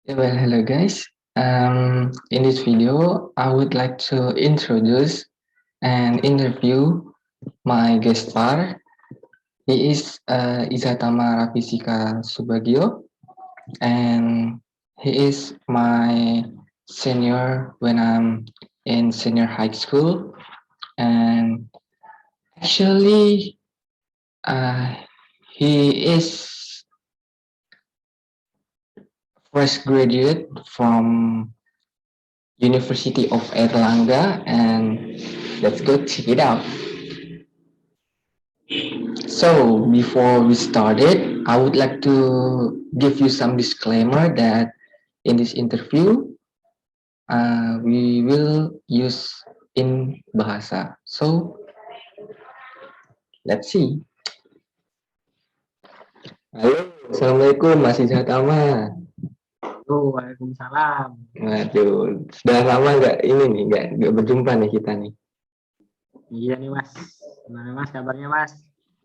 Yeah, well, hello guys. In this video, I would like to introduce and interview my guest star. He is Izatama Ravisika Subagio, and he is my senior when I'm in senior high school. And actually, uh, he is fresh graduate from University of Erlangga, and let's go check it out. So, before we started, I would like to give you some disclaimer that in this interview, we will use in bahasa. So, let's see. Halo, Assalamualaikum Mas Izatama. Waalaikumsalam. Waduh, sudah lama nggak ini nih, nggak berjumpa nih kita nih. Iya nih Mas. Gimana Mas kabarnya Mas?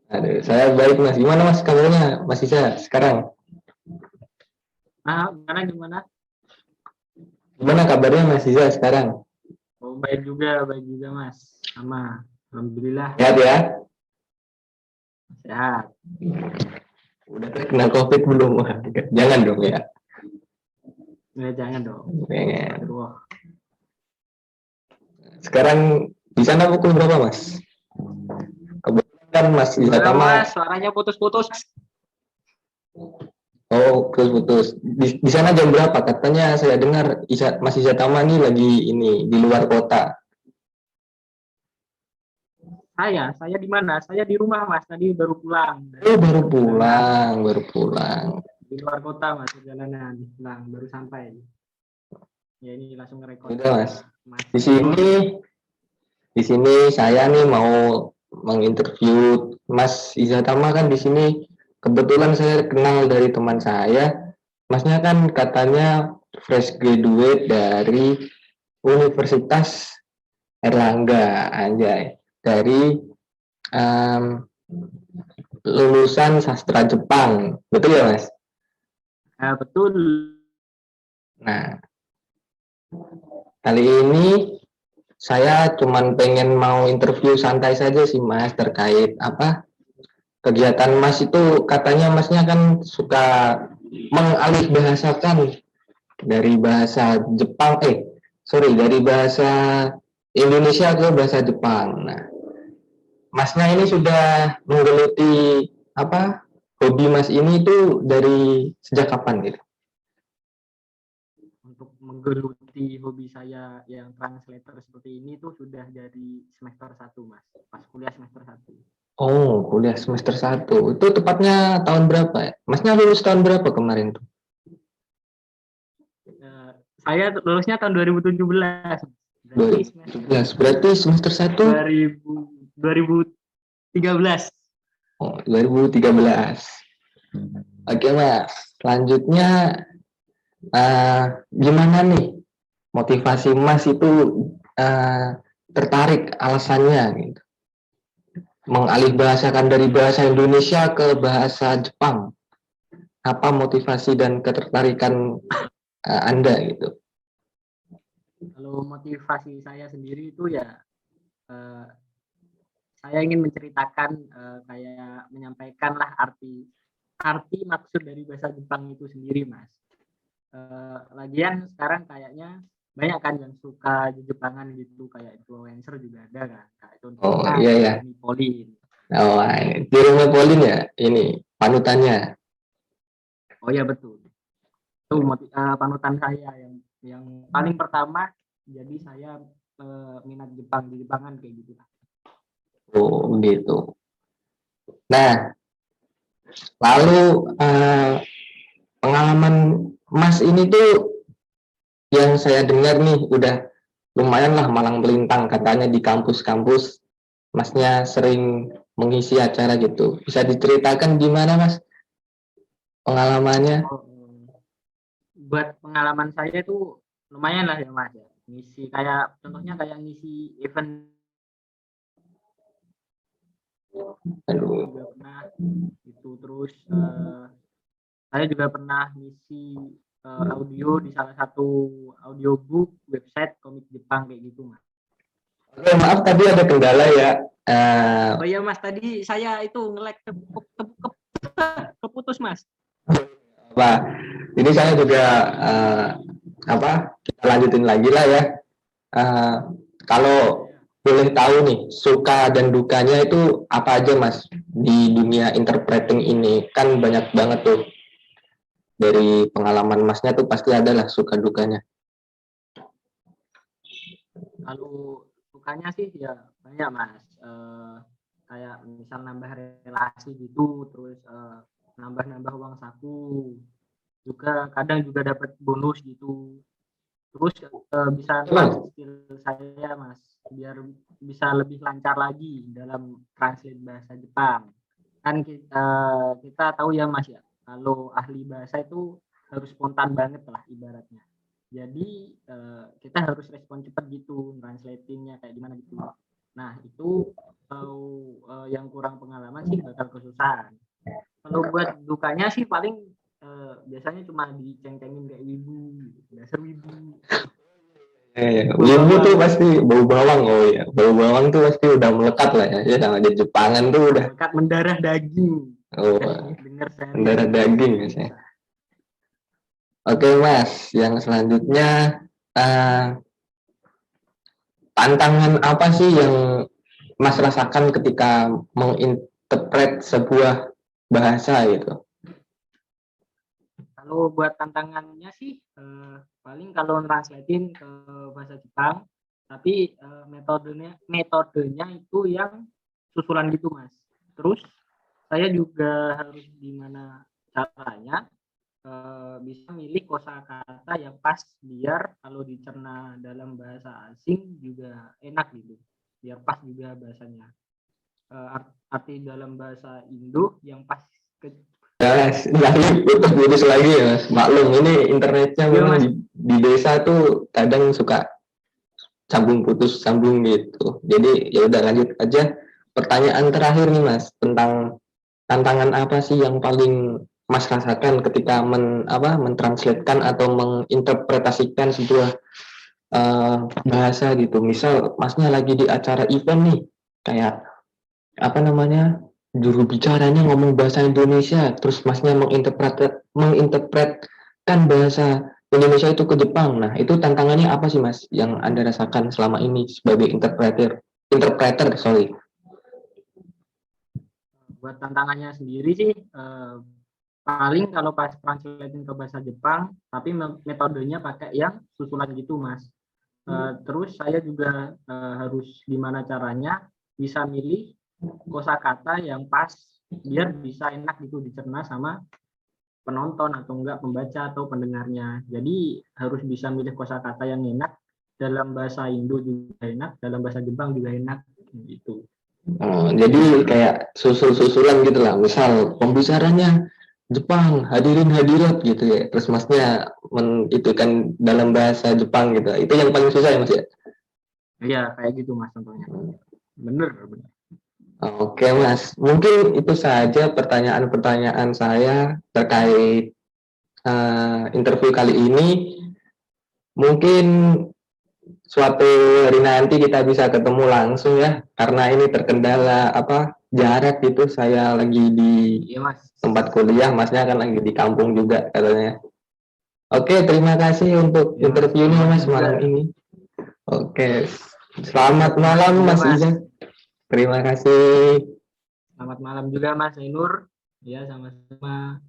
Aduh, saya baik Mas. Gimana Mas kabarnya Mas Iza sekarang? Gimana? Gimana kabarnya Mas Iza sekarang? Oh, baik juga Mas. Sama. Alhamdulillah Sehat ya? sehat. Udah kena COVID belum? Wah, jangan dong ya. Jangan dong. Pengen. Aduh. Sekarang di sana pukul berapa Mas? Kebetulan kan Mas Gimana Izatama. Mas? Suaranya putus-putus. Oh, putus. Di sana jam berapa? Katanya saya dengar Mas Izatama nih lagi ini di luar kota. Saya di mana? Saya di rumah Mas. Tadi baru pulang. Oh, baru Perjalanan. pulang. Di luar kota Mas perjalanan. Pulang baru sampai. Ya ini langsung ngerekord. Udah Mas. Mas. Di sini saya nih mau menginterview Mas Izatama kan di sini kebetulan saya kenal dari teman saya. Masnya kan katanya fresh graduate dari Universitas Erlangga, anjay. Dari um, lulusan sastra Jepang, betul ya Mas? Betul. Nah, kali ini saya cuman pengen mau interview santai saja sih Mas terkait apa kegiatan Mas itu katanya Masnya kan suka mengalih bahasakan dari bahasa Jepang dari bahasa Indonesia ke bahasa Jepang. Nah, Masnya ini sudah menggeluti apa hobi Mas ini itu dari sejak kapan gitu? Untuk menggeluti hobi saya yang translator seperti ini tuh sudah dari semester 1 Mas, pas kuliah semester 1. Oh, kuliah semester 1. Itu tepatnya tahun berapa ya? Masnya lulus tahun berapa kemarin tuh? Saya lulusnya tahun 2017. Berarti semester 2017. Berarti semester 1 2013. oh, 2013. Oke, Mas. Selanjutnya gimana nih motivasi Mas itu tertarik alasannya gitu. Mengalih bahasakan dari bahasa Indonesia ke bahasa Jepang. Apa motivasi dan ketertarikan Anda gitu? Kalau motivasi saya sendiri itu ya saya ingin menceritakan kayak menyampaikan lah arti maksud dari bahasa Jepang itu sendiri Mas. Lagian sekarang kayaknya banyak kan yang suka Jepangan gitu, kayak influencer juga ada kan, kayak Oh contohnya iya ya. Jeremy Pauline. Oh, Jerome Pauline ya, ini panutannya. Oh ya betul, itu panutan saya yang paling pertama. Jadi saya minat Jepang di Jepangan kayak gitu lah. Oh begitu. Nah, lalu pengalaman Mas ini tuh yang saya dengar nih udah lumayan lah malang melintang katanya di kampus-kampus. Masnya sering mengisi acara gitu. Bisa diceritakan gimana Mas pengalamannya? Oh, buat pengalaman saya itu lumayan lah ya Mas ya. Ngisi kayak contohnya kayak ngisi event Aduh. juga pernah itu, terus saya juga pernah ngisi audio di salah satu audiobook website komik Jepang kayak gitu Mas. Oke, maaf tadi ada kendala ya. Oh iya Mas, tadi saya itu nge-lag keputus Mas. Pak, ini saya juga kita lanjutin lagi lah ya. Eh, Kalau boleh tahu nih, suka dan dukanya itu apa aja Mas di dunia interpreting ini? Kan banyak banget tuh. Dari pengalaman Masnya tuh pasti ada lah suka dukanya. Kalau sukanya sih ya banyak Mas. Kayak misal nambah relasi gitu, terus nambah-nambah uang saku. Juga kadang juga dapat bonus gitu. Terus bisa nambah skill saya Mas, biar bisa lebih lancar lagi dalam translate bahasa Jepang. Kan kita tahu ya Mas ya, kalau ahli bahasa itu harus spontan banget lah ibaratnya. Jadi kita harus respon cepat gitu, translatingnya kayak gimana gitu. Nah itu kalau yang kurang pengalaman sih bakal kesusahan. Kalau buat dukanya sih paling biasanya cuma diceng-cengin kayak wibu, dasar wibu. Wibu tuh pasti bau bawang, oh ya, bau bawang tuh pasti udah melekat lah ya, ya sama di Jepangan tuh udah. Melekat mendarah daging. Oh, mendarah daging biasanya. Oke Mas, yang selanjutnya tantangan apa sih yang Mas rasakan ketika menginterpret sebuah bahasa gitu? Kalau buat tantangannya sih paling kalau translatein ke bahasa Jepang, tapi metodenya itu yang susulan gitu Mas. Terus saya juga harus gimana caranya bisa milih kosakata yang pas biar kalau dicerna dalam bahasa asing juga enak gitu, biar pas juga bahasanya. Arti dalam bahasa Indo yang pas ke putus lagi ya Mas. Maklum ini internetnya memang di desa tuh kadang suka sambung putus sambung gitu. Jadi ya udah lanjut aja. Pertanyaan terakhir nih Mas, tentang tantangan apa sih yang paling Mas rasakan ketika mentranslatekan atau menginterpretasikan sebuah bahasa gitu. Misal Masnya lagi di acara event nih, kayak juru bicaranya ngomong bahasa Indonesia, terus Masnya menginterpretkan bahasa Indonesia itu ke Jepang. Nah, itu tantangannya apa sih Mas yang Anda rasakan selama ini sebagai interpreter, sorry. Buat tantangannya sendiri sih paling kalau pas translating ke bahasa Jepang, tapi metodenya pakai yang susulan gitu Mas. Terus saya juga harus gimana caranya bisa milih kosakata yang pas biar bisa enak gitu dicerna sama penonton atau enggak pembaca atau pendengarnya. Jadi harus bisa milih kosakata yang enak, dalam bahasa Indo juga enak, dalam bahasa Jepang juga enak gitu. Jadi kayak susul-susulan gitu lah. Misal pembicaranya Jepang, hadirin hadirat gitu ya. Terus Masnya itu kan dalam bahasa Jepang gitu. Itu yang paling susah ya Mas ya? Iya, kayak gitu Mas contohnya. Bener. Oke Mas, mungkin itu saja pertanyaan-pertanyaan saya terkait interview kali ini. Mungkin suatu hari nanti kita bisa ketemu langsung ya, karena ini terkendala jarak gitu. Saya lagi di tempat kuliah, Masnya kan lagi di kampung juga katanya. Oke, terima kasih untuk interviewnya Mas malam ini. Oke, selamat malam Mas Iza. Terima kasih. Selamat malam juga Mas Ainur. Ya, sama-sama.